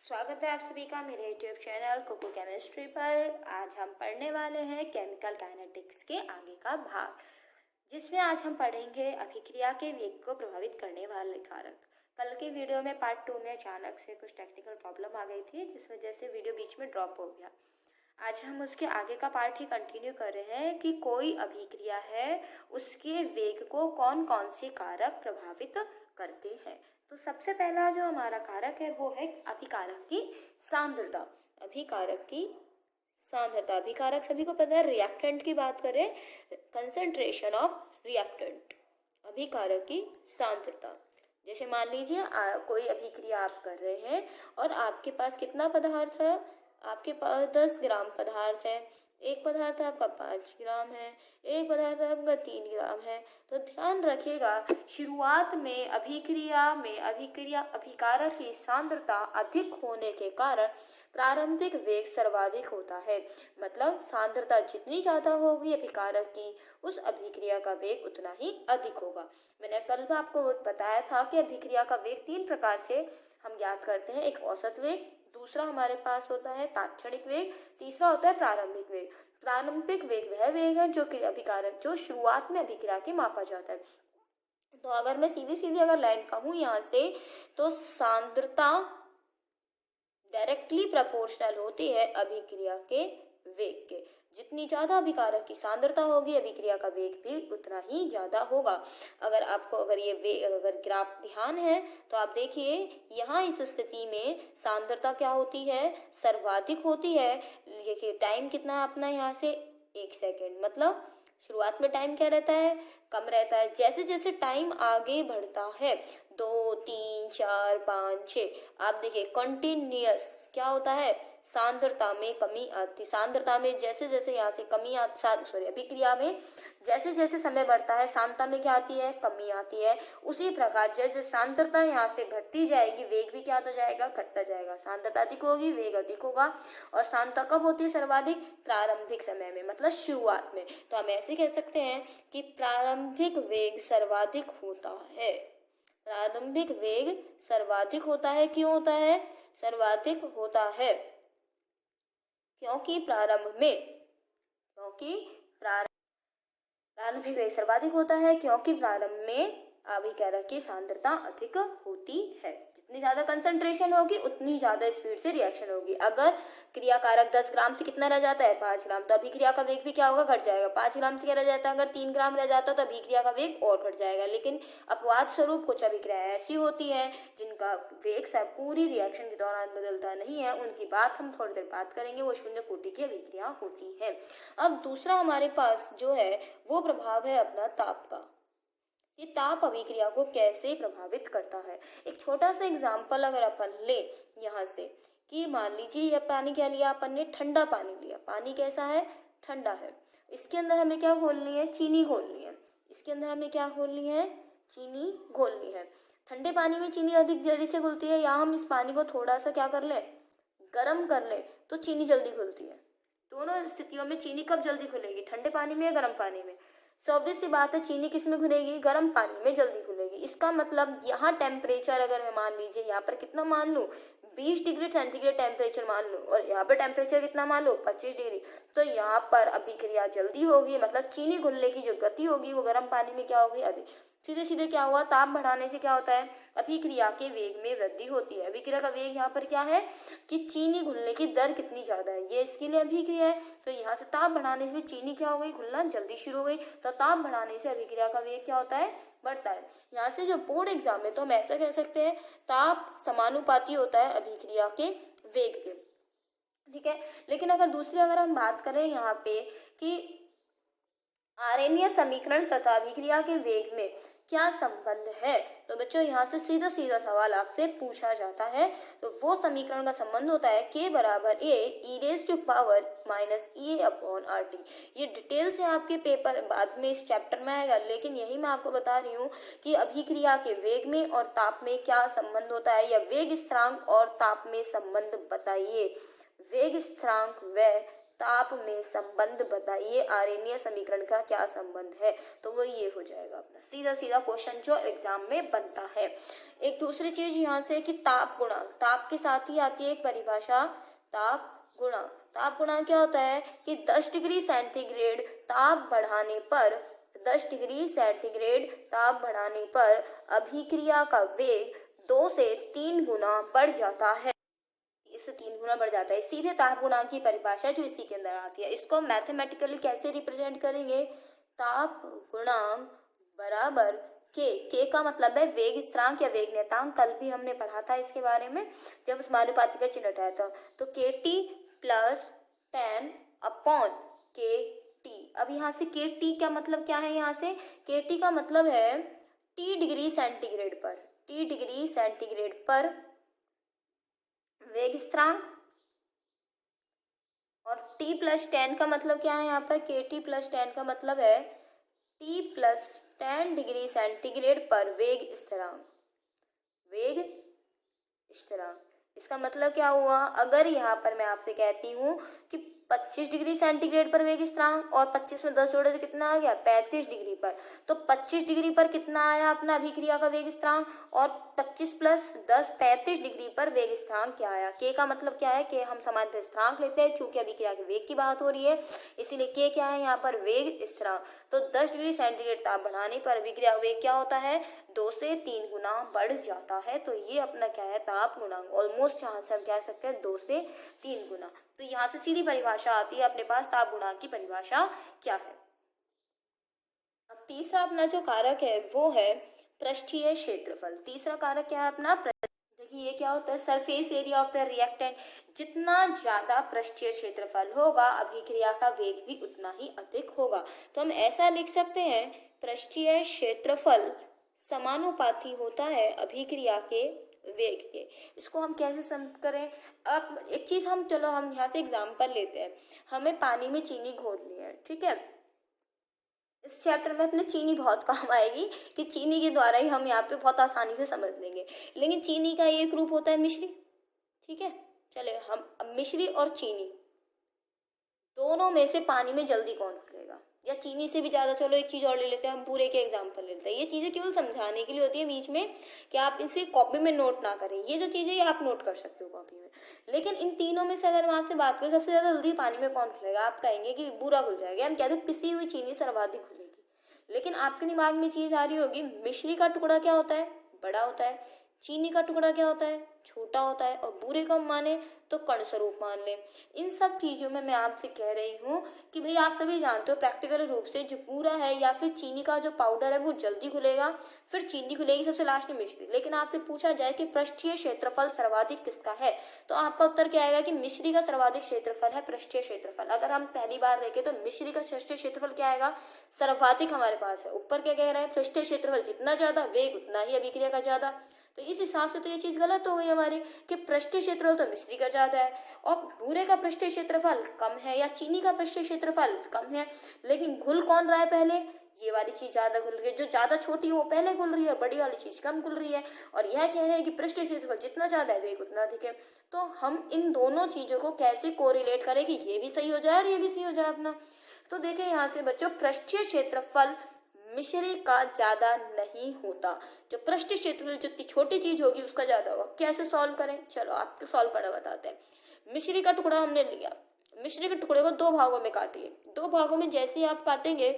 स्वागत है आप सभी का मेरे यूट्यूब चैनल कोको केमिस्ट्री पर। आज हम पढ़ने वाले हैं केमिकल काइनेटिक्स के आगे का भाग, जिसमें आज हम पढ़ेंगे अभिक्रिया के वेग को प्रभावित करने वाले कारक। कल के वीडियो में पार्ट 2 में अचानक से कुछ टेक्निकल प्रॉब्लम आ गई थी, जिस वजह से वीडियो बीच में ड्रॉप हो गया। आज हम उसके आगे का पार्ट ही कंटिन्यू कर रहे हैं कि कोई अभिक्रिया है, उसके वेग को कौन कौन से कारक प्रभावित करते हैं। तो सबसे पहला जो हमारा कारक है वो है अभिकारक की सांद्रता। अभिकारक की सांद्रता, अभिकारक सभी को पता है, रिएक्टेंट की बात करें, कंसंट्रेशन ऑफ रिएक्टेंट। अभिकारक की सांद्रता, जैसे मान लीजिए कोई अभिक्रिया आप कर रहे हैं और आपके पास कितना पदार्थ है, आपके पास 10 ग्राम पदार्थ है, एक पदार्थ आपका 5 ग्राम है, एक पदार्थ आपका 3 ग्राम है। तो ध्यान रखिएगा, शुरुआत में अभिकारक की सांद्रता अधिक होने के कारण प्रारंभिक वेग सर्वाधिक होता है। मतलब सांद्रता जितनी ज़्यादा होगी अभिकारक की, उस अभिक्रिया का वेग उतना ही अधिक होगा। मैंने कल आपको बताया था कि अभिक्रिया का वेग 3 प्रकार से हम ज्ञात करते हैं। एक औसत वेग, दूसरा हमारे पास होता है तात्क्षणिक वेग, तीसरा होता है प्रारंभिक वेग। प्रारंभिक वेग वह वेग है जो अभिकारक जो शुरुआत में अभिक्रिया के मापा जाता है। तो अगर मैं सीधी सीधी अगर लाइन कहूँ यहाँ से, तो सांद्रता डायरेक्टली प्रोपोर्शनल होती है अभिक्रिया के वेग के। जितनी ज़्यादा अभिकारक की सांद्रता होगी, अभिक्रिया का वेग भी उतना ही ज़्यादा होगा। अगर ग्राफ ध्यान है तो आप देखिए, यहाँ इस स्थिति में सांद्रता क्या होती है, सर्वाधिक होती है। देखिए टाइम कितना है अपना यहाँ से 1 सेकेंड, मतलब शुरुआत में टाइम क्या रहता है, कम रहता है। जैसे जैसे टाइम आगे बढ़ता है, 2, 3, 4, 5, 6, आप देखिए कंटिन्यूअस क्या होता है, सांद्रता में कमी आती। सांद्रता में जैसे जैसे यहाँ से कमी अभिक्रिया में जैसे जैसे समय बढ़ता है, सांद्रता में क्या आती है, कमी आती है। उसी प्रकार जैसे सांद्रता यहाँ से घटती जाएगी, वेग भी क्या हो जाएगा, घटता जाएगा। सांद्रता अधिक होगी, वेग अधिक होगा। और सांद्रता कब होती है सर्वाधिक, प्रारंभिक समय में, मतलब शुरुआत में। तो हम ऐसे कह सकते हैं कि प्रारंभिक वेग सर्वाधिक होता है। प्रारंभिक वेग सर्वाधिक होता है। क्यों होता है, सर्वाधिक होता है क्योंकि प्रारंभिक वेग सर्वाधिक होता है क्योंकि प्रारंभ में अभिकारक की सांद्रता अधिक होती है। जितनी ज्यादा कंसंट्रेशन होगी उतनी ज्यादा स्पीड से रिएक्शन होगी। अगर क्रियाकारक 10 ग्राम से कितना रह जाता है, 5 ग्राम, तो अभिक्रिया का वेग भी क्या होगा, घट जाएगा। 5 ग्राम से क्या रह जाता है, अगर 3 ग्राम रह जाता तो अभिक्रिया का वेग और घट जाएगा। लेकिन अपवाद स्वरूप कुछ अभिक्रियाएं ऐसी होती हैं जिनका वेग पूरी रिएक्शन के दौरान बदलता नहीं है, उनकी बात हम थोड़ी देर बात करेंगे। वो शून्य कोटि की अभिक्रिया होती है। अब दूसरा हमारे पास जो है वो प्रभाव है अपना ताप का। ये ताप अभिक्रिया को कैसे प्रभावित करता है। एक छोटा सा एग्जाम्पल अगर अपन ले यहाँ से, कि मान लीजिए यह पानी क्या लिया अपन ने, ठंडा पानी लिया। पानी कैसा है, ठंडा है। इसके अंदर हमें क्या घोलनी है, चीनी घोलनी है। इसके अंदर हमें क्या घोलनी है, चीनी घोलनी है। ठंडे पानी में चीनी अधिक जल्दी से घुलती है, या हम इस पानी को थोड़ा सा क्या कर ले, गर्म कर ले, तो चीनी जल्दी घुलती है। दोनों स्थितियों में चीनी कब जल्दी घुलेगी, ठंडे पानी में या गर्म पानी में। ऑब्वियस सी बात है, चीनी किस में घुलेगी, गर्म पानी में जल्दी घुलेगी। इसका मतलब यहाँ टेम्परेचर अगर मैं मान लीजिए यहाँ पर कितना मान लूँ, 20 डिग्री सेंटीग्रेड टेम्परेचर मान लूँ, और यहाँ पर टेम्परेचर कितना मान लो, 25 डिग्री, तो यहाँ पर अभिक्रिया जल्दी होगी। मतलब चीनी घुलने की जो गति होगी वो गर्म पानी में क्या होगी, अधिक। सीधे सीधे क्या हुआ, ताप बढ़ाने से क्या होता है, अभिक्रिया के वेग में वृद्धि होती है। अभिक्रिया का वेग यहाँ पर क्या है कि चीनी घुलने की दर कितनी ज्यादा है, ये इसके लिए अभिक्रिया है। तो यहाँ से ताप बढ़ाने से चीनी क्या हो गई, घुलना जल्दी शुरू हो गई। तो ताप बढ़ाने से अभिक्रिया का वेग क्या होता है, बढ़ता है। यहाँ से जो बोर्ड एग्जाम में तो हम ऐसा कह सकते हैं, ताप समानुपाती होता है अभिक्रिया के वेग के, ठीक है। लेकिन अगर हम बात करें यहाँ पे कि आरएनए समीकरण तथा अभिक्रिया के वेग में क्या संबंध है, तो बच्चों यहाँ से सीधा सीधा सवाल आपसे पूछा जाता है। तो वो समीकरण का संबंध होता है k बराबर a e raise to power minus e upon R T. ये डिटेल से आपके पेपर बाद में इस चैप्टर में आएगा, लेकिन यही मैं आपको बता रही हूँ कि अभिक्रिया के वेग में और ताप में क्या संबंध होता है, या वेग स्थिरांक और ताप में संबंध बताइए। वेग स्थिरांक व ताप में संबंध बताइए, आर्यनीय समीकरण का क्या संबंध है, तो वो ये हो जाएगा अपना सीधा सीधा क्वेश्चन जो एग्जाम में बनता है। एक दूसरी चीज यहाँ से कि ताप गुणांक, ताप के साथ ही आती है एक परिभाषा ताप गुणांक। ताप गुणांक क्या होता है कि 10 डिग्री सेंटीग्रेड ताप बढ़ाने पर 10 डिग्री सेंटीग्रेड ताप बढ़ाने पर अभिक्रिया का वेग 2 से 3 गुना बढ़ जाता है, इससे 3 गुना बढ़ जाता है। सीधे ताप गुणांक की परिभाषा जो इसी के अंदर आती है। इसको मैथमेटिकली कैसे रिप्रेजेंट करेंगे, ताप गुणांक बराबर के का मतलब है वेग स्थिरांक या वेग नियतांक, कल भी हमने पढ़ा था इसके बारे में जब समानुपाती का चिन्ह हटाया था। तो के टी प्लस 10 अपॉन के टी। अब यहाँ से के टी का मतलब क्या है, यहाँ से के टी का मतलब है टी डिग्री सेंटीग्रेड पर, टी डिग्री सेंटीग्रेड पर वेग स्थिरांक, और t प्लस 10 का मतलब क्या है यहाँ पर, के टी प्लस 10 का मतलब है t प्लस 10 डिग्री सेंटीग्रेड पर वेग स्थिरांक, वेग स्थिरांक। इसका मतलब क्या हुआ, अगर यहाँ पर मैं आपसे कहती हूँ कि 25 डिग्री सेंटीग्रेड पर वेग स्थिरांक और 25 में 10 जोड़े तो कितना आ गया 35 डिग्री पर, तो 25 डिग्री पर कितना आया अपना अभिक्रिया का वेग स्थिरांक, और 25 प्लस 10 35 डिग्री पर वेग स्थिरांक क्या आया। के का मतलब क्या है कि हम सामान्यतः स्थिरांक लेते हैं, चूंकि अभिक्रिया के वेग की बात हो रही है इसीलिए के क्या है यहाँ पर वेग स्थिरांक। तो 10 डिग्री सेंटीग्रेड ताप बढ़ाने पर अभिक्रिया वेग क्या होता है 2 से 3 गुना बढ़ जाता है। तो ये अपना क्या है ताप गुणांक, ऑलमोस्ट यहाँ से हम कह सकते हैं 2 से 3 गुना। तो यहाँ से सीधी परिभाषा आती है अपने पास ताप गुणांक की परिभाषा क्या है। अब तीसरा अपना जो कारक है वो है पृष्ठीय क्षेत्रफल। तीसरा कारक क्या है अपना, देखिए ये क्या होता है surface area of the reactant. जितना ज्यादा पृष्ठीय क्षेत्रफल होगा अभिक्रिया का वेग भी उतना ही अधिक होगा। तो हम ऐसा लिख सकते हैं पृष्ठीय क्षेत्रफल समानुपाती होता है अभिक्रिया के वेग के। इसको हम कैसे समझ करें, अब एक चीज हम चलो हम यहाँ से एग्जांपल लेते हैं। हमें पानी में चीनी घोलनी है, ठीक है। इस चैप्टर में अपने चीनी बहुत काम आएगी कि चीनी के द्वारा ही हम यहाँ पे बहुत आसानी से समझ लेंगे। लेकिन चीनी का एक रूप होता है मिश्री, ठीक है। चले हम अब मिश्री और चीनी दोनों में से पानी में जल्दी कौन घुलेगा, या चीनी से भी ज्यादा। चलो एक चीज और ले लेते हैं, हम पूरे के एग्जांपल लेते हैं। ये चीजें केवल समझाने के लिए होती है बीच में कि आप इसे कॉपी में नोट ना करें। ये जो चीजें आप नोट कर सकते हो कॉपी में, लेकिन इन तीनों में से अगर मैं आपसे बात करूँ सबसे ज्यादा जल्दी पानी में कौन घुलेगा, आप कहेंगे कि बूरा घुल जाएगा, हम कहते हैं पिसी हुई चीनी सर्वाधिक घुलेगी। लेकिन आपके दिमाग में चीज आ रही होगी मिश्री का टुकड़ा क्या होता है बड़ा होता है, चीनी का टुकड़ा क्या होता है छोटा होता है, और बूरे का माने तो कण स्वरूप मान लें। इन सब चीजों में मैं आपसे कह रही हूँ कि भाई आप सभी जानते हो प्रैक्टिकल रूप से जो बूरा है या फिर चीनी का जो पाउडर है वो जल्दी घुलेगा, फिर चीनी घुलेगी, सबसे लास्ट में मिश्री। लेकिन आपसे पूछा जाए कि पृष्ठीय क्षेत्रफल सर्वाधिक किसका है, तो आपका उत्तर क्या आएगा कि मिश्री का सर्वाधिक क्षेत्रफल है पृष्ठीय क्षेत्रफल। अगर हम पहली बार देखें तो मिश्री का पृष्ठीय क्षेत्रफल क्या आएगा सर्वाधिक हमारे पास है। ऊपर क्या कह रहा है पृष्ठीय क्षेत्रफल जितना ज्यादा वेग उतना ही अभिक्रिया का ज्यादा। तो इस हिसाब से तो ये चीज गलत हो गई हमारी कि पृष्ठीय क्षेत्रफल तो मिश्री का ज्यादा है और बूरे का पृष्ठीय क्षेत्रफल कम है या चीनी का पृष्ठीय क्षेत्रफल कम है। लेकिन घुल कौन रहा है पहले, ये वाली चीज ज्यादा घुल रही है, जो ज्यादा छोटी है वो पहले घुल रही है, बड़ी वाली चीज कम घुल रही है। और यह कह रहे हैं कि पृष्ठीय क्षेत्रफल जितना ज्यादा है वेग उतना अधिक है। तो हम इन दोनों चीजों को कैसे कोरिलेट करें कि ये भी सही हो जाए और ये भी सही हो जाए अपना। तो देखिए यहाँ से बच्चों पृष्ठीय क्षेत्रफल मिश्री का ज्यादा नहीं होता, जो पृष्ठीय क्षेत्रफल जितनी छोटी चीज होगी उसका ज्यादा होगा। कैसे सॉल्व करें, चलो आपको सॉल्व करना बताते हैं। मिश्री का टुकड़ा हमने लिया, मिश्री के टुकड़े को 2 भागों में काटिए। 2 भागों में जैसे ही आप काटेंगे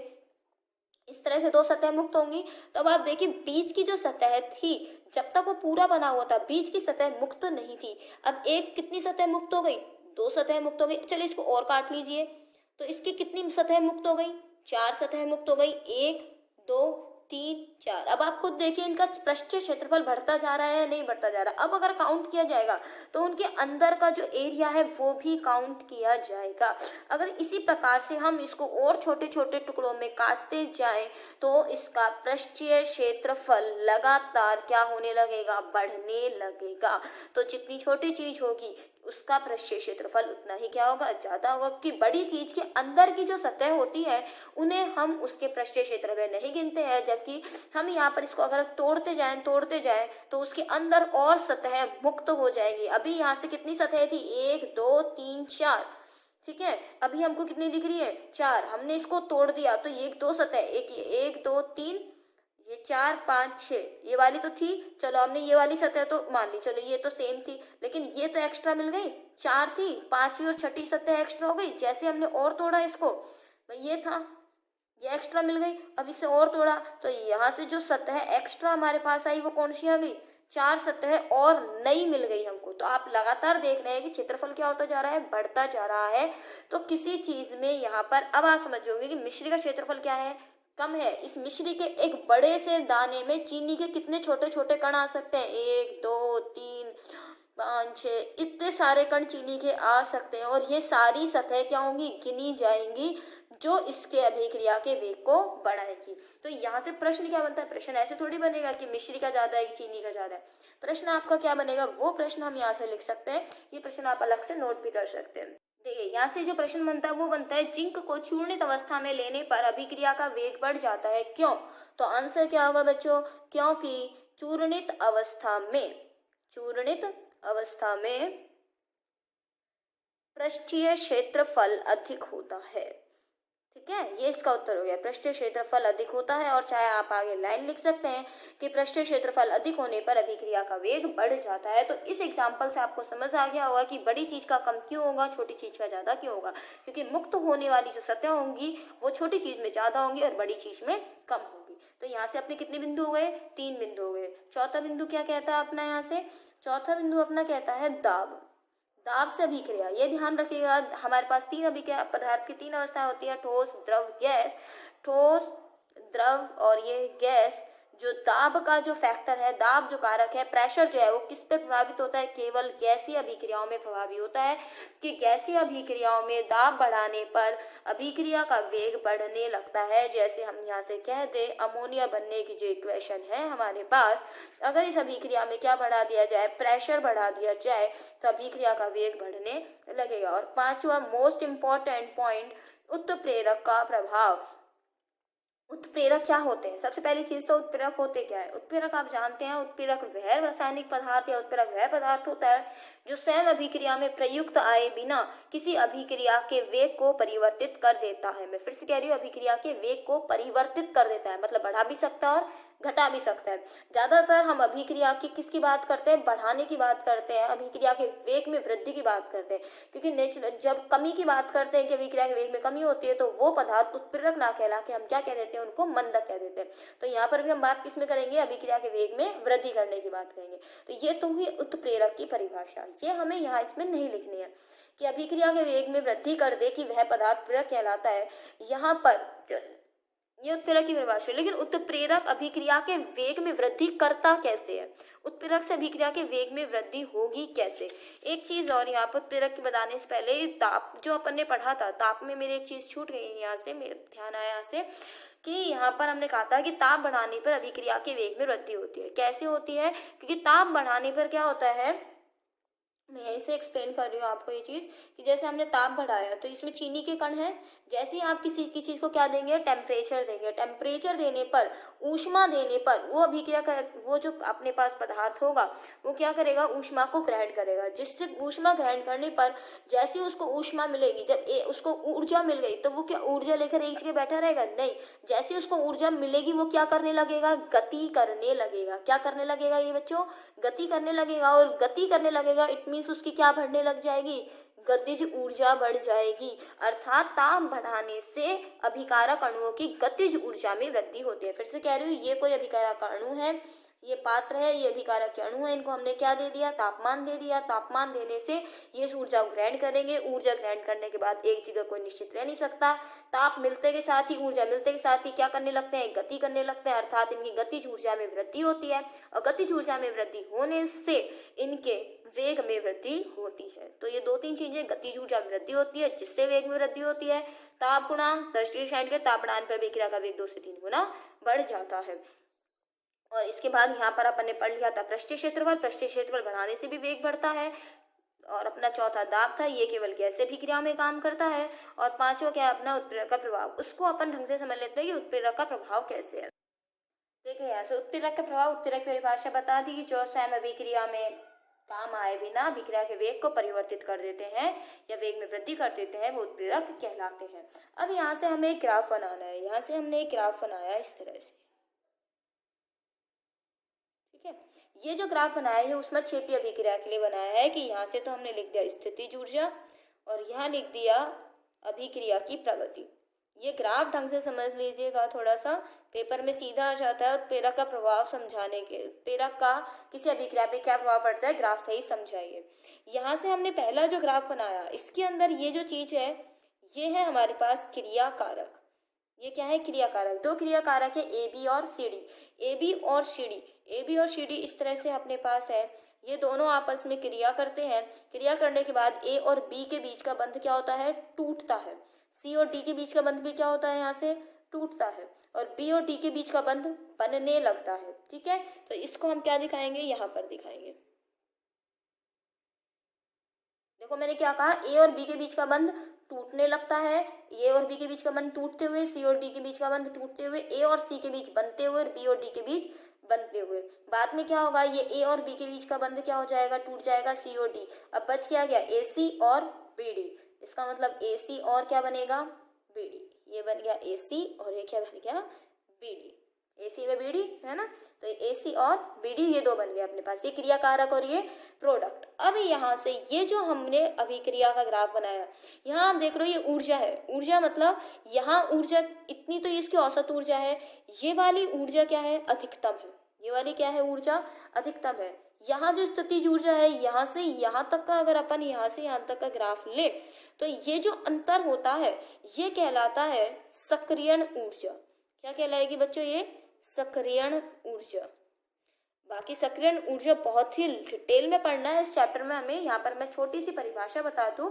इस तरह से 2 सतह मुक्त होंगी। तो अब आप देखिए बीच की जो सतह थी जब तक वो पूरा बना हुआ था बीच की सतह मुक्त नहीं थी। अब एक कितनी सतह मुक्त हो गई 2 सतह मुक्त हो गई। चलिए इसको और काट लीजिए, तो इसकी कितनी सतह मुक्त हो गई 4 सतह मुक्त हो गई, 1 2 3 4। अब आप खुद देखिए इनका पृष्ठीय क्षेत्रफल बढ़ता जा रहा है या नहीं बढ़ता जा रहा। अब अगर काउंट किया जाएगा तो उनके अंदर का जो एरिया है वो भी काउंट किया जाएगा। अगर इसी प्रकार से हम इसको और छोटे छोटे टुकड़ों में काटते जाएं तो इसका पृष्ठीय क्षेत्रफल लगातार क्या होने लगेगा बढ़ने लगेगा। तो जितनी छोटी चीज होगी उसका पृष्ठीय क्षेत्रफल उतना ही क्या होगा ज्यादा होगा, कि बड़ी चीज के अंदर की जो सतह होती है उन्हें हम उसके पृष्ठीय क्षेत्र में नहीं गिनते हैं। जबकि हम यहाँ पर इसको अगर तोड़ते जाएं तो उसके अंदर और सतह मुक्त हो जाएंगी। अभी यहाँ से कितनी सतह थी 1 2 3 4, ठीक है, अभी हमको कितनी दिख रही है, 4, हमने इसको तोड़ दिया तो ये 2 सतह, एक ये 1 2 3, ये 4 5 6, ये वाली तो थी, चलो हमने ये वाली सतह तो मान ली, चलो ये तो सेम थी, लेकिन ये तो एक्स्ट्रा मिल गई, 4 थी, 5वीं और 6ठी सतह एक्स्ट्रा हो गई, जैसे हमने और तोड़ा इसको, भाई ये था, ये एक्स्ट्रा मिल गई, अब इसे और तोड़ा तो यहाँ से जो सतह एक्स्ट्रा हमारे पास आई वो कौन सी आ गई, 4 सतह और नई मिल गई हमको। तो आप लगातार देख रहे हैं कि क्षेत्रफल क्या होता जा रहा है, बढ़ता जा रहा है। तो किसी चीज में यहाँ पर अब आप समझोगे कि मिश्री का क्षेत्रफल क्या है, कम है। इस मिश्री के एक बड़े से दाने में चीनी के कितने छोटे छोटे कण आ सकते हैं, 1 2 3 5 6, इतने सारे कण चीनी के आ सकते हैं, और ये सारी सतह क्या होंगी, गिनी जाएंगी, जो इसके अभिक्रिया के वेग को बढ़ाएगी। तो यहाँ से प्रश्न क्या बनता है, प्रश्न ऐसे थोड़ी बनेगा कि मिश्री का ज्यादा है कि चीनी का ज्यादा है, प्रश्न आपका क्या बनेगा, वो प्रश्न हम यहाँ से लिख सकते हैं, ये प्रश्न आप अलग से नोट भी कर सकते हैं। देखिए यहाँ से जो प्रश्न बनता है वो बनता है, जिंक को चूर्णित अवस्था में लेने पर अभिक्रिया का वेग बढ़ जाता है, क्यों। तो आंसर क्या होगा बच्चों, क्योंकि चूर्णित अवस्था में पृष्ठीय क्षेत्रफल अधिक होता है। ठीक है, ये इसका उत्तर हो गया, पृष्ठीय क्षेत्रफल अधिक होता है। और चाहे आप आगे लाइन लिख सकते हैं कि पृष्ठीय क्षेत्रफल अधिक होने पर अभिक्रिया का वेग बढ़ जाता है। तो इस एग्जाम्पल से आपको समझ आ गया होगा कि बड़ी चीज का कम क्यों होगा, छोटी चीज का ज्यादा क्यों होगा, क्योंकि मुक्त होने वाली जो सतह होंगी वो छोटी चीज में ज्यादा होंगी और बड़ी चीज में कम होगी। तो यहाँ से अपने कितने बिंदु हो गए, 3 बिंदु हो गए। चौथा बिंदु क्या कहता है अपना, यहाँ से चौथा बिंदु अपना कहता है दाब से अभिक्रिया। ये ध्यान रखिएगा, हमारे पास 3 अभिक्रिया पदार्थ की 3 अवस्थाएं होती है, ठोस द्रव गैस। ठोस द्रव और ये गैस, जो दाब का जो फैक्टर है, दाब जो कारक है, प्रेशर जो है वो किस पे प्रभावित होता है, केवल गैसीय अभिक्रियाओं में प्रभावी होता है, कि गैसीय अभिक्रियाओं में दाब बढ़ाने पर अभिक्रिया का वेग बढ़ने लगता है। जैसे हम यहाँ से कह दे, अमोनिया बनने की जो इक्वेशन है हमारे पास, अगर इस अभिक्रिया में क्या बढ़ा दिया जाए, प्रेशर बढ़ा दिया जाए, तो अभिक्रिया का वेग बढ़ने लगेगा। और 5वां मोस्ट इंपॉर्टेंट पॉइंट, उत्प्रेरक का प्रभाव। उत्प्रेरक क्या होते हैं, सबसे पहली चीज तो उत्प्रेरक होते क्या है। उत्प्रेरक आप जानते हैं, उत्प्रेरक वह रासायनिक पदार्थ या उत्प्रेरक वह पदार्थ होता है जो स्वयं अभिक्रिया में प्रयुक्त आए बिना किसी अभिक्रिया के वेग को परिवर्तित कर देता है। मैं फिर से कह रही हूँ, अभिक्रिया के वेग को परिवर्तित कर देता है, मतलब बढ़ा भी सकता है और घटा भी सकता है। ज्यादातर हम अभिक्रिया की किसकी बात करते हैं, बढ़ाने की बात करते हैं, अभिक्रिया के वेग में वृद्धि की बात करते हैं, क्योंकि नेचुरल जब कमी की बात करते हैं कि अभिक्रिया के वेग में कमी होती है, तो वो पदार्थ उत्प्रेरक ना कहला के हम क्या कह देते हैं, उनको मंदक कह देते हैं। तो यहाँ पर भी हम बात किसमें करेंगे, अभिक्रिया के वेग में वृद्धि करने की बात करेंगे। तो ये तो हुई उत्प्रेरक की परिभाषा, ये हमें यहाँ इसमें नहीं लिखनी है कि अभिक्रिया के वेग में वृद्धि कर दे कि वह पदार्थ प्रेरक कहलाता है। यहाँ पर ये उत्प्रेरक की परिभाषा, लेकिन उत्प्रेरक अभिक्रिया के वेग में वृद्धि करता कैसे है, उत्प्रेरक से अभिक्रिया के वेग में वृद्धि होगी कैसे। एक चीज और यहाँ पर उत्प्रेरक के बताने से पहले, ताप जो अपन ने पढ़ा था, ताप में मेरे एक चीज छूट गई है, यहाँ से मेरे ध्यान आया यहाँ से कि यहाँ पर हमने कहा था कि ताप बढ़ाने पर अभिक्रिया के वेग में वृद्धि होती है। कैसे होती है, क्योंकि ताप बढ़ाने पर क्या होता है, मैं यहीं से एक्सप्लेन कर रही हूँ आपको ये चीज़, कि जैसे हमने ताप बढ़ाया तो इसमें चीनी के कण हैं, जैसे ही आप किसी चीज़ को क्या देंगे, टेम्परेचर देंगे, टेम्परेचर देने पर, ऊष्मा देने पर, वो अभिक्रिया का वो जो अपने पास पदार्थ होगा वो क्या करेगा, ऊष्मा को ग्रहण करेगा, जिससे ऊष्मा ग्रहण करने पर जैसे उसको ऊष्मा मिलेगी, जब उसको ऊर्जा मिल गई, तो वो क्या ऊर्जा लेकर एक जगह बैठा रहेगा, नहीं, जैसे उसको ऊर्जा मिलेगी वो क्या करने लगेगा, गति करने लगेगा। क्या करने लगेगा ये बच्चों, गति करने लगेगा। और गति करने लगेगा इट मीन्स उसकी क्या बढ़ने लग जाएगी, गतिज ऊर्जा बढ़ जाएगी। अर्थात ताप बढ़ाने से अभिकारक अणुओं की गतिज ऊर्जा में वृद्धि होती है। फिर से कह रही हूँ, ये कोई अभिकारक अणु है, ये पात्र है, ये अभिकारक के अणु है, इनको हमने क्या दे दिया, तापमान दे दिया। तापमान देने से ये ऊर्जा ग्रहण करेंगे, ऊर्जा ग्रहण करने के बाद एक जगह कोई निश्चित रह नहीं सकता, ताप मिलते के साथ ही, ऊर्जा मिलते के साथ ही क्या करने लगते हैं, गति करने लगते हैं, अर्थात इनकी गतिज ऊर्जा में वृद्धि होती है। और गतिज ऊर्जा में वृद्धि होने से इनके वेग में वृद्धि होती है। तो ये 2-3 चीजें, गतिज ऊर्जा में वृद्धि होती है जिससे वेग में वृद्धि होती है, ताप गुणांक 10 डिग्री सेंटीग्रेड ताप बढ़ाने पर अभिक्रिया का वेग 2 से 3 गुना बढ़ जाता है। और इसके बाद यहाँ पर अपन ने पढ़ लिया था पृष्ठीय क्षेत्रफल, पृष्ठीय क्षेत्रफल बढ़ाने से भी वेग बढ़ता है। और अपना चौथा दाब था, ये केवल गैस अभिक्रिया में काम करता है। और 5वां क्या है अपना, उत्प्रेरक का प्रभाव। उसको अपन ढंग से समझ लेते हैं कि उत्प्रेरक का प्रभाव कैसे है। देखिए यहाँ से उत्प्रेरक का प्रभाव, उत्प्रेरक की परिभाषा बता दी कि जो स्वयं अभिक्रिया में काम आए बिना अभिक्रिया के वेग को परिवर्तित कर देते हैं या वेग में वृद्धि कर देते हैं, वो उत्प्रेरक कहलाते हैं। अब यहाँ से हमें एक ग्राफ बनाना है। यहाँ से हमने एक ग्राफ बनाया इस तरह से, ठीक है। ये जो ग्राफ बनाया है ऊष्मक्षेपीय अभिक्रिया के लिए बनाया है कि यहाँ से तो हमने लिख दिया स्थितिज ऊर्जा और यहाँ लिख दिया अभिक्रिया की प्रगति। ये ग्राफ ढंग से समझ लीजिएगा, थोड़ा सा पेपर में सीधा आ जाता है। उत्प्रेरक का प्रभाव समझाने के, उत्प्रेरक का किसी अभिक्रिया पे क्या प्रभाव पड़ता है, ग्राफ से ही समझाइए। यहाँ से हमने पहला जो ग्राफ बनाया, इसके अंदर ये जो चीज है ये है हमारे पास क्रिया कारक। ये क्या है, क्रिया कारक। दो क्रिया कारक है ए बी और सी डी। ए बी और सी डी, ए बी और सी डी इस तरह से अपने पास है। ये दोनों आपस में क्रिया करते हैं। क्रिया करने के बाद ए और बी के बीच का बंध क्या होता है, टूटता है। सी और डी के बीच का बंध भी क्या होता है, यहाँ से टूटता है। और बी और डी के बीच का बंध बनने लगता है, ठीक है। तो इसको हम क्या दिखाएंगे, यहाँ पर दिखाएंगे। देखो मैंने क्या कहा, ए और बी के बीच का बंध टूटने लगता है। ए और बी के बीच का बंध टूटते हुए, सी और डी के बीच का बंध टूटते हुए, ए और सी के बीच बनते हुए और बी और डी के बीच बनते हुए। बाद में क्या होगा, ये ए और बी के बीच का बंध क्या हो जाएगा, टूट जाएगा, सी और डी। अब बच क्या गया, ए सी और बी डी। इसका मतलब ए सी और क्या बनेगा, बी डी। ये बन गया ए सी और ये क्या बन गया, बी डी। ए सी व बी डी है ना, तो ए सी और बी डी ये दो बन गए अपने पास, ये क्रिया कारक और ये प्रोडक्ट। अब यहाँ से ये जो हमने अभिक्रिया का ग्राफ बनाया, यहाँ आप देख रहे हो ये ऊर्जा है। ऊर्जा मतलब यहाँ ऊर्जा इतनी तो इसकी औसत ऊर्जा है। ये वाली ऊर्जा क्या है, अधिकतम है। ये वाली क्या है, ऊर्जा अधिकतम है। यहाँ जो स्थितिज ऊर्जा है, यहाँ से यहाँ तक का अगर अपन यहाँ से यहाँ तक का ग्राफ ले तो ये जो अंतर होता है ये कहलाता है सक्रियण ऊर्जा। क्या कहलाएगी बच्चों, ये सक्रियण ऊर्जा। बाकी सक्रियण ऊर्जा बहुत ही डिटेल में पढ़ना है इस चैप्टर में हमें। यहाँ पर मैं छोटी सी परिभाषा बता दूं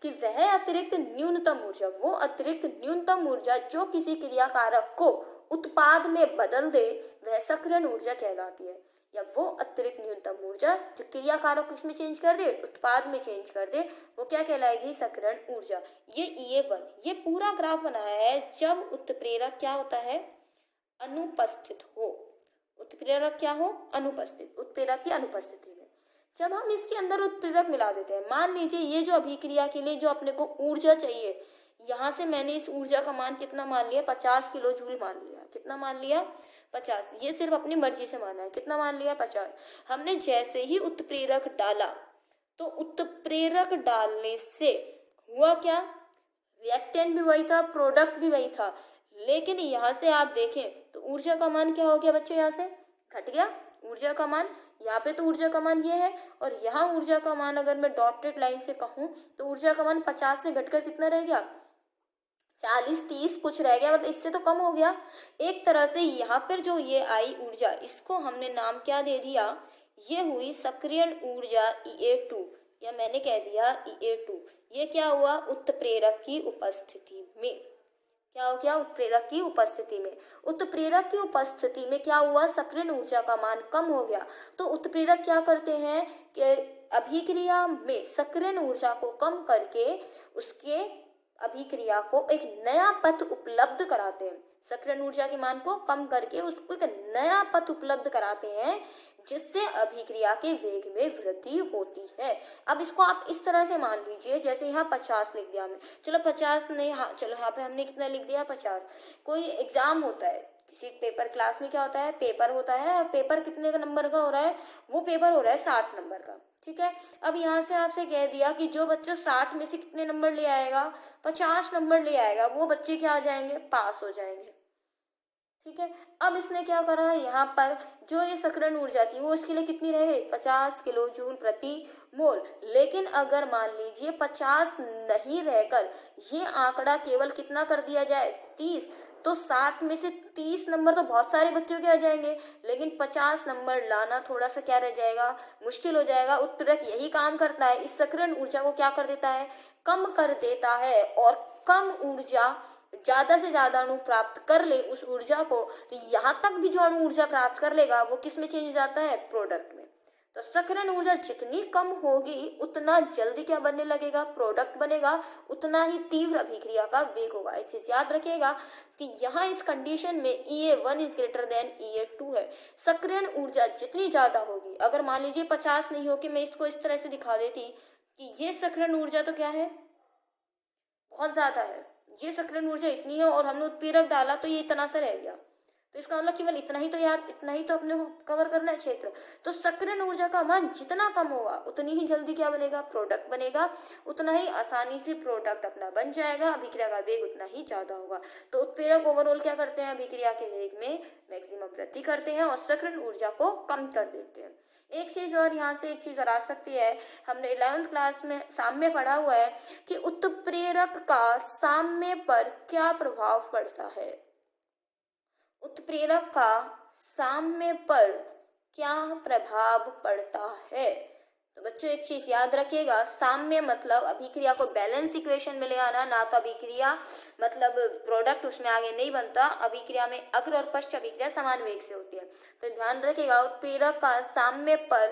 कि वह अतिरिक्त न्यूनतम ऊर्जा, वो अतिरिक्त न्यूनतम ऊर्जा जो किसी क्रिया कारक को उत्पाद में बदल दे वह सक्रियण ऊर्जा कहलाती है। या वो अतिरिक्त न्यूनतम ऊर्जा जो क्रिया कारक को इसमें चेंज कर दे, उत्पाद में चेंज कर दे, वो क्या कहलाएगी, सक्रियण ऊर्जा। ये E1 ये पूरा ग्राफ बनाया है जब उत्प्रेरक क्या होता है, अनुपस्थित हो। उत्प्रेरक क्या हो, अनुपस्थित, उत्प्रेरक की अनुपस्थिति में। जब हम इसके अंदर उत्प्रेरक मिला देते हैं, मान लीजिए ये जो अभिक्रिया के लिए जो अपने को ऊर्जा चाहिए, यहाँ से मैंने इस ऊर्जा का मान कितना मान लिया, 50 किलो जूल मान लिया। कितना मान लिया, 50। ये सिर्फ अपनी मर्जी से माना है, कितना मान लिया, 50। हमने जैसे ही उत्प्रेरक डाला तो उत्प्रेरक डालने से हुआ क्या, रिएक्टेंट भी वही था, प्रोडक्ट भी वही था। लेकिन यहाँ से आप देखें तो ऊर्जा का मान क्या हो गया बच्चों, यहाँ से घट गया ऊर्जा का मान। यहाँ पे तो ऊर्जा का मान ये है और यहाँ ऊर्जा का मान अगर मैं डॉटेड लाइन से कहूँ तो ऊर्जा का मान 50 से घटकर कितना रह गया, 40 30 कुछ रह गया, मतलब इससे तो कम हो गया। एक तरह से यहाँ पर जो ये आई ऊर्जा, इसको हमने नाम क्या दे दिया, ये हुई सक्रियण ऊर्जा E2 या मैंने कह दिया E2। ये क्या हुआ, उत्प्रेरक की उपस्थिति में। क्या हो गया, उत्प्रेरक की उपस्थिति में। उत्प्रेरक की उपस्थिति में क्या हुआ, सक्रियण ऊर्जा का मान कम हो गया। तो उत्प्रेरक क्या करते हैं कि अभिक्रिया में सक्रियण ऊर्जा को कम करके उसके अभिक्रिया को एक नया पथ उपलब्ध कराते हैं। सक्रियण ऊर्जा के मान को कम करके उसको एक नया पथ उपलब्ध कराते हैं जिससे अभिक्रिया के वेग में वृद्धि होती है। अब इसको आप इस तरह से मान लीजिए, जैसे यहाँ 50 लिख दिया हमने, चलो 50 नहीं, हाँ चलो यहाँ पे हमने कितना लिख दिया, 50। कोई एग्जाम होता है, किसी पेपर क्लास में क्या होता है, पेपर होता है और पेपर कितने का नंबर का हो रहा है, वो पेपर हो रहा है 60 नंबर का, ठीक है। अब यहाँ से आपसे कह दिया कि जो बच्चा 60 में से कितने नंबर ले आएगा, 50 नंबर ले आएगा, वो बच्चे क्या आ जाएंगे, पास हो जाएंगे, ठीक है। अब इसने क्या करा, यहाँ पर जो ये सक्रियण ऊर्जा थी वो इसके लिए कितनी रह गई, 50 किलो जूल प्रति मोल। लेकिन अगर मान लीजिए 50 नहीं रहकर ये आंकड़ा केवल कितना कर दिया जाए, 30, तो 60 में से 30 नंबर तो बहुत सारे बच्चों के आ जाएंगे, लेकिन 50 नंबर लाना थोड़ा सा क्या रह जाएगा, मुश्किल हो जाएगा। उत्प्रेरक यही काम करता है, इस सक्रियण ऊर्जा को क्या कर देता है, कम कर देता है। और कम ऊर्जा ज्यादा से ज्यादा अणु प्राप्त कर ले उस ऊर्जा को, तो यहाँ तक भी जो अणु ऊर्जा प्राप्त कर लेगा वो किस में चेंज हो जाता है, प्रोडक्ट में। तो सकरण ऊर्जा जितनी कम होगी उतना जल्दी क्या बनने लगेगा, प्रोडक्ट बनेगा, उतना ही तीव्र अभिक्रिया का वेग होगा। एक चीज याद रखिएगा कि यहाँ इस कंडीशन में EA1 is greater than EA2 है। सकरण ऊर्जा जितनी ज्यादा होगी, अगर मान लीजिए 50 नहीं हो कि मैं इसको इस तरह से दिखा देती कि ये सकरण ऊर्जा तो क्या है, बहुत ज्यादा है, ये सकरण ऊर्जा इतनी है और हमने उत्प्रेरक डाला तो ये इतना सा रह गया, तो इसका मतलब केवल इतना ही तो याद, इतना ही तो अपने को कवर करना है क्षेत्र। तो सकरण ऊर्जा का मान जितना कम होगा उतनी ही जल्दी क्या बनेगा, प्रोडक्ट बनेगा, उतना ही आसानी से प्रोडक्ट अपना बन जाएगा, अभिक्रिया का वेग उतना ही ज्यादा होगा। तो उत्प्रेरक ओवरऑल क्या करते हैं, अभिक्रिया के वेग में मैक्सिमम वृद्धि करते हैं और सकरण ऊर्जा को कम कर देते हैं। एक चीज और यहाँ से एक चीज और आ सकती है, हमने 11th क्लास में साम्य पढ़ा हुआ है कि उत्प्रेरक का साम्य पर क्या प्रभाव पड़ता है। उत्प्रेरक का साम्य पर क्या प्रभाव पड़ता है। तो बच्चों एक चीज याद रखिएगा, साम्य मतलब अभिक्रिया को बैलेंस इक्वेशन में ले आना, ना तो अभिक्रिया मतलब प्रोडक्ट उसमें आगे नहीं बनता। अभिक्रिया में अग्र और पश्च अभिक्रिया समान वेग से होती है। तो ध्यान रखिएगा उत्प्रेरक का साम्य पर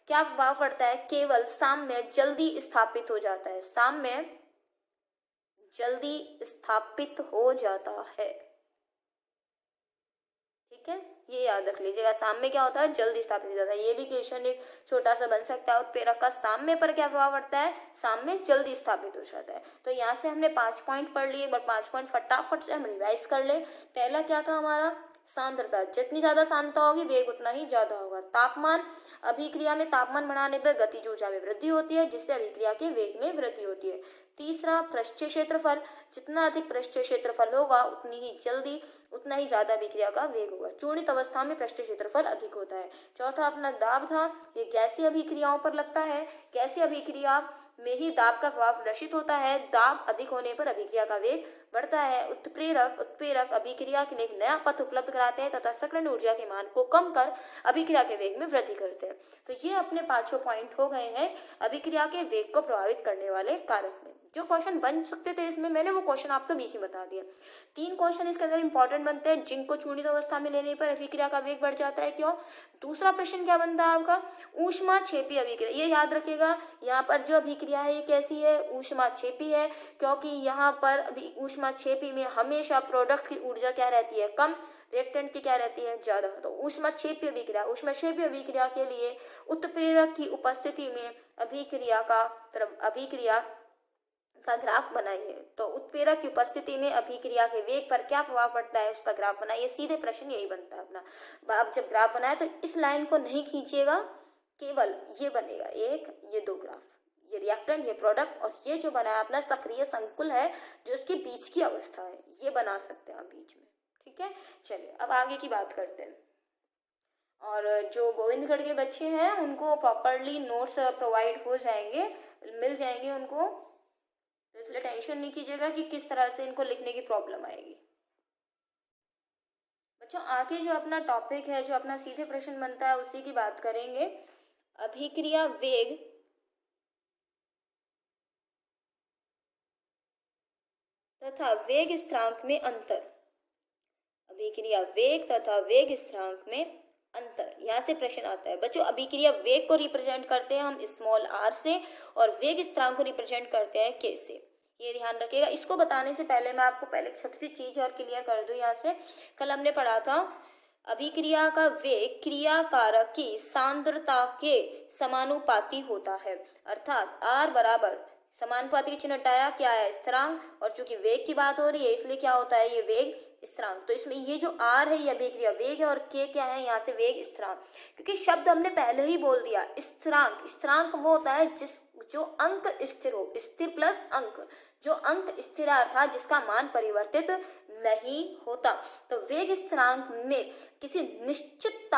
क्या प्रभाव पड़ता है, केवल साम्य जल्दी स्थापित हो जाता है, साम्य जल्दी स्थापित हो जाता है। ठीक है, ये याद रख लीजिएगा, साम्य क्या होता है, जल्दी स्थापित हो जाता है। ये भी क्वेश्चन एक छोटा सा बन सकता है, उत्प्रेरक का साम्य पर क्या प्रभाव पड़ता है, साम्य जल्दी स्थापित हो जाता है। तो यहाँ से हमने 5 पॉइंट पढ़ लिए, बट 5 पॉइंट फटाफट से हम रिवाइज कर ले। पहला क्या था हमारा, सांद्रता, जितनी ज्यादा सांद्रता होगी वेग उतना ही ज्यादा होगा। तापमान, अभिक्रिया में तापमान बढ़ाने पर गतिज ऊर्जा में वृद्धि होती है, जिससे अभिक्रिया के वेग में वृद्धि होती है। तीसरा पृष्ठीय क्षेत्रफल, जितना अधिक पृष्ठीय क्षेत्रफल होगा उतनी ही जल्दी, उतना ही ज्यादा अभिक्रिया का वेग होगा। चूर्णित अवस्था में पृष्ठीय क्षेत्रफल अधिक होता है। चौथा अपना दाब था, ये गैसीय अभिक्रियाओं पर लगता है, गैसीय अभिक्रिया में ही दाब का प्रभाव प्रदर्शित होता है, दाब अधिक होने पर अभिक्रिया का वेग बढ़ता है। उत्प्रेरक अभिक्रिया के लिए एक नया पथ उपलब्ध कराते हैं तथा सकरण ऊर्जा के मान को कम कर अभिक्रिया के वेग में वृद्धि करते हैं। तो ये अपने 5 पॉइंट हो गए हैं अभिक्रिया के वेग को प्रभावित करने वाले कारक में। जो क्वेश्चन बन सकते थे इसमें मैंने वो क्वेश्चन आपको बीच में बता दिया। 3 क्वेश्चन इसके अंदर इंपॉर्टेंट बनते हैं, जिंक को चूर्णित अवस्था में लेने पर अभिक्रिया का वेग बढ़ जाता है, क्यों। दूसरा प्रश्न क्या बनता है आपका, ऊष्माक्षेपी अभिक्रिया। ये याद रखिएगा, यहाँ पर जो अभिक्रिया है ये कैसी है, ऊष्माक्षेपी है, क्योंकि यहाँ पर अभी ऊष्माक्षेपी में हमेशा प्रोडक्ट की ऊर्जा क्या रहती है, कम, रिएक्टेंट की क्या रहती है, ज्यादा। तो ऊष्माक्षेपी अभिक्रिया के लिए उत्प्रेरक की उपस्थिति में अभिक्रिया का ग्राफ बनाइए। तो उत्प्रेरक की उपस्थिति में अभिक्रिया के वेग पर क्या प्रभाव पड़ता है उसका ग्राफ बनाइए। सीधे प्रश्न यही बनता है अपना। आप जब ग्राफ बनाए तो इस लाइन को नहीं खींचिएगा, केवल ये बनेगा, एक ये 2 ग्राफ, ये रिएक्टेंट, ये प्रोडक्ट, और ये जो बना है अपना सक्रिय संकुल है जो इसके बीच की अवस्था है, ये बना सकते हैं आप बीच में। ठीक है, चलिए अब आगे की बात करते हैं। और जो गोविंदगढ़ के बच्चे हैं उनको प्रॉपरली नोट्स प्रोवाइड हो जाएंगे, मिल जाएंगे उनको, तो इसलिए टेंशन नहीं कीजिएगा कि किस तरह से इनको लिखने की प्रॉब्लम आएगी। बच्चों आगे जो अपना टॉपिक है, जो अपना सीधे प्रश्न बनता है उसी की बात करेंगे। अभिक्रिया वेग तथा वेग स्थिरांक में अंतर। अभिक्रिया वेग तथा वेग स्थिरांक में अंतर, यहाँ से प्रश्न आता है। बच्चों अभिक्रिया वेग को रिप्रेजेंट करते हैं हम स्मॉल r से और वेग स्थिरांक को रिप्रेजेंट करते हैं k से, ये ध्यान रखिएगा। इसको बताने से पहले मैं आपको पहले छोटी सी चीज और क्लियर कर दूं। यहाँ से कल हमने पढ़ा था अभिक्रिया का वेग क्रिया कारक की सांद्रता के समानुपाती होता है, अर्थात r बराबर समानुपाती की चिन्ह हटाया, क्या है, स्थिरांक, और चूंकि वेग की बात हो रही है इसलिए क्या होता है, ये वेग स्थिरांक। तो इसमें ये जो r है ये अभिक्रिया वेग है और k क्या है, यहाँ से वेग स्थिरांक। क्योंकि शब्द हमने पहले ही बोल दिया, स्थिरांक, स्थिरांक वो होता है जो अंक स्थिर हो, स्थिर प्लस अंक, जो अंक स्थिर अर्थात जिसका मान परिवर्तित नहीं होता। तो वेग स्थिरांक में किसी निश्चित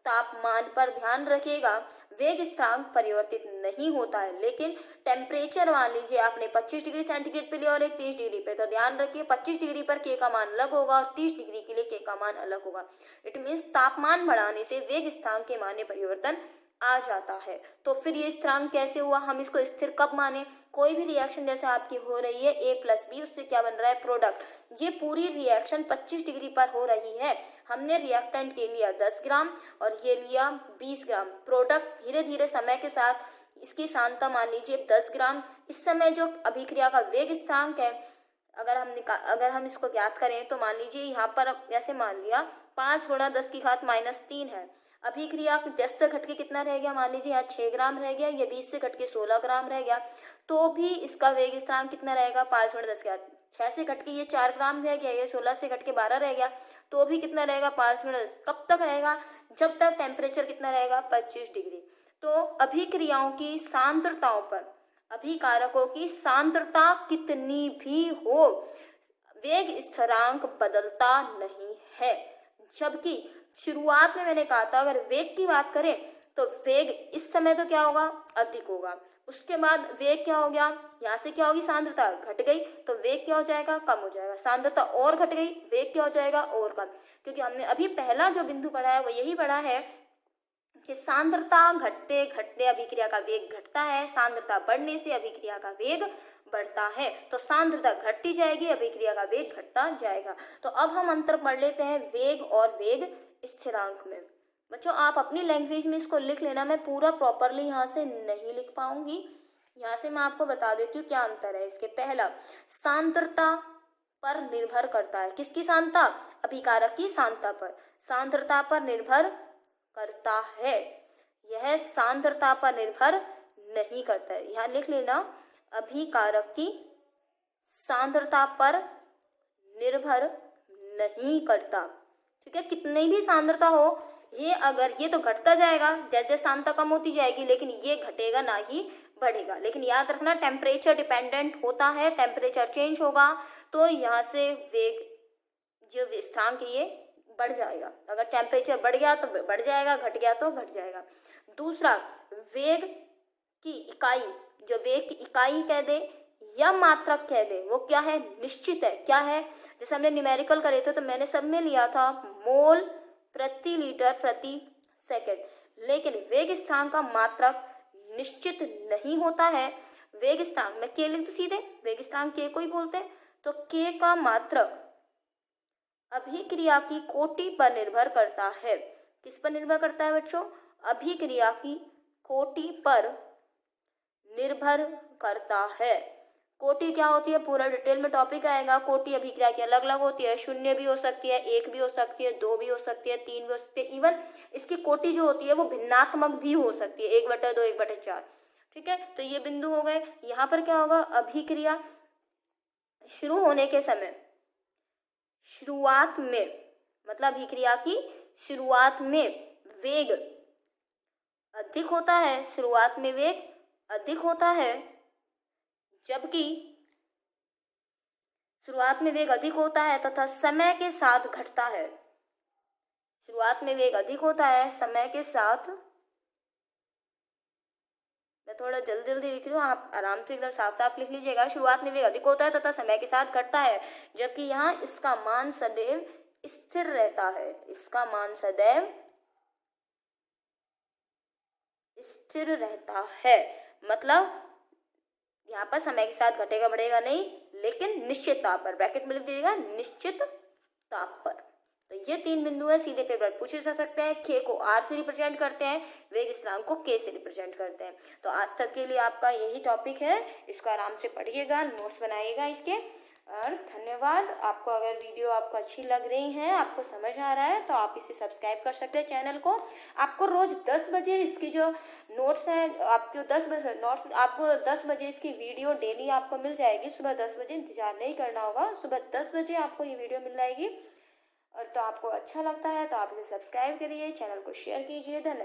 तापमान पर ध्यान रखिएगा वेग स्थिरांक परिवर्तित नहीं होता है। लेकिन टेम्परेचर मान लीजिए आपने 25 डिग्री सेंटीग्रेड पे लिया और एक 30 डिग्री पे, तो ध्यान रखिए 25 डिग्री पर के का मान अलग होगा और 30 डिग्री के लिए के का मान अलग होगा। इट मीन्स तापमान बढ़ाने से वेग स्थिरांक के मान में परिवर्तन आ जाता है। तो फिर ये स्थिरांक कैसे हुआ, हम इसको स्थिर कब माने? कोई भी रिएक्शन जैसे आपकी हो रही है A+B, उससे क्या बन रहा है, प्रोडक्ट। ये पूरी रिएक्शन 25 डिग्री पर हो रही है। हमने रिएक्टेंट के लिया 10 ग्राम और ये लिया 20 ग्राम। प्रोडक्ट धीरे धीरे समय के साथ इसकी सांद्रता मान लीजिए 10 ग्राम। इस समय जो अभिक्रिया का वेग स्थिरांक है, अगर हम इसको ज्ञात करें तो मान लीजिए यहाँ पर ऐसे मान लिया 5 × 10⁻³ है। अभिक्रिया 10 से घट के कितना रह गया, मान लीजिए यहाँ 6 ग्राम रह गया, ये 20 से घट के 16 ग्राम रह गया। तो भी इसका वेग स्थिरांक कितना रहेगा, 5 × 10⁻⁷। 6 से घट के ये 4 ग्राम रह गया, ये 16 से घट के 12 रह गया, तो भी कितना रहेगा, 5 × 10। कब तक रहेगा, जब तक टेम्परेचर कितना रहेगा, 25 डिग्री। तो अभिक्रियाओं की सांद्रताओं पर, अभिकारकों की सांद्रता कितनी भी हो, वेग स्थिरांक बदलता नहीं है। जबकि शुरुआत में मैंने कहा था अगर वेग की बात करें तो वेग इस समय तो क्या होगा, अधिक होगा। उसके बाद वेग क्या हो गया, यहाँ से क्या होगी, सांद्रता घट गई तो वेग क्या हो जाएगा, कम हो जाएगा। सांद्रता और घट गई, वेग क्या हो जाएगा, और कम। क्योंकि हमने अभी पहला जो बिंदु पढ़ा है वो यही पढ़ा है कि सांद्रता घटते घटते अभिक्रिया का वेग घटता है, सांद्रता बढ़ने से अभिक्रिया का वेग बढ़ता है। तो सांद्रता घटती जाएगी, अभिक्रिया का वेग घटता जाएगा। तो अब हम अंतर पढ़ लेते हैं वेग और वेग स्थिरांक में। बच्चों आप अपनी लैंग्वेज में इसको लिख लेना, मैं पूरा प्रॉपरली यहाँ से नहीं लिख पाऊंगी। यहाँ से मैं आपको बता देती हूँ क्या अंतर है इसके। पहला, सांद्रता पर निर्भर करता है। किसकी सांद्रता, अभिकारक की सांद्रता पर, सांद्रता पर निर्भर करता है। यह सांद्रता पर निर्भर नहीं करता है। यहाँ लिख लेना, अभिकारक की सांद्रता पर निर्भर नहीं करता। ठीक है, कितनी भी सांद्रता हो, ये अगर ये तो घटता जाएगा जैसे सांद्रता कम होती जाएगी, लेकिन ये घटेगा ना ही बढ़ेगा। लेकिन याद रखना टेम्परेचर डिपेंडेंट होता है, टेम्परेचर चेंज होगा तो यहाँ से वेग जो स्थिरांक ये बढ़ जाएगा। अगर टेम्परेचर बढ़ गया तो बढ़ जाएगा, घट गया तो घट जाएगा। दूसरा, वेग की इकाई, जो वेग की इकाई कह दे या मात्रक कह दे, वो क्या है, निश्चित है। क्या है, जैसे हमने न्यूमेरिकल करे थे तो मैंने सब में लिया था मोल प्रति लीटर प्रति सेकंड। लेकिन वेग स्थिरांक का मात्रक निश्चित नहीं होता है। वेग स्थिरांक में के लिख दो सीधे, वेग स्थिरांक के को ही बोलते हैं। तो के का मात्रक अभिक्रिया की कोटि पर निर्भर करता है। किस पर निर्भर करता है बच्चों, अभिक्रिया की कोटि पर निर्भर करता है। कोटि क्या होती है, पूरा डिटेल में टॉपिक आएगा। कोटि अभिक्रिया की अलग अलग होती है, 0 भी हो सकती है, 1 भी हो सकती है, 2 भी हो सकती है, 3 भी हो सकती है। इवन इसकी कोटि जो होती है वो भिन्नात्मक भी हो सकती है, 1/2, 1/4। ठीक है, तो ये बिंदु हो गए। यहाँ पर क्या होगा, अभिक्रिया शुरू होने के समय, शुरुआत में, मतलब अभिक्रिया की शुरुआत में वेग अधिक होता है, शुरुआत में वेग अधिक होता है, जबकि शुरुआत में वेग अधिक होता है तथा समय के साथ घटता है। शुरुआत में वेग अधिक होता है, समय के साथ, मैं थोड़ा जल्दी जल्दी लिख रही हूँ, आप आराम से एकदम साफ साफ लिख लीजिएगा। शुरुआत में वेग अधिक होता है तथा समय के साथ घटता है, जबकि यहाँ इसका मान सदैव स्थिर रहता है। इसका मान सदैव स्थिर रहता है, मतलब यहाँ पर समय के साथ घटेगा बढ़ेगा नहीं, लेकिन निश्चित ताप पर, ब्रैकेट में लिख दीजिएगा, निश्चित ताप पर। तो ये 3 बिंदु है, सीधे पेपर पूछे जा सकते हैं। के को आर से रिप्रेजेंट करते हैं, वेग स्थिरांक को के से रिप्रेजेंट करते हैं। तो आज तक के लिए आपका यही टॉपिक है, इसको आराम से पढ़िएगा, नोट्स बनाइएगा इसके। और धन्यवाद। आपको अगर वीडियो आपको अच्छी लग रही है, आपको समझ आ रहा है, तो आप इसे सब्सक्राइब कर सकते हैं चैनल को। आपको रोज 10 बजे इसकी जो नोट्स हैं, आपको 10 बजे इसकी वीडियो डेली आपको मिल जाएगी। सुबह 10 बजे, इंतजार नहीं करना होगा, सुबह 10 बजे आपको ये वीडियो मिल जाएगी। और तो आपको अच्छा लगता है तो आप इसे सब्सक्राइब करिए, चैनल को शेयर कीजिए। धन्यवाद।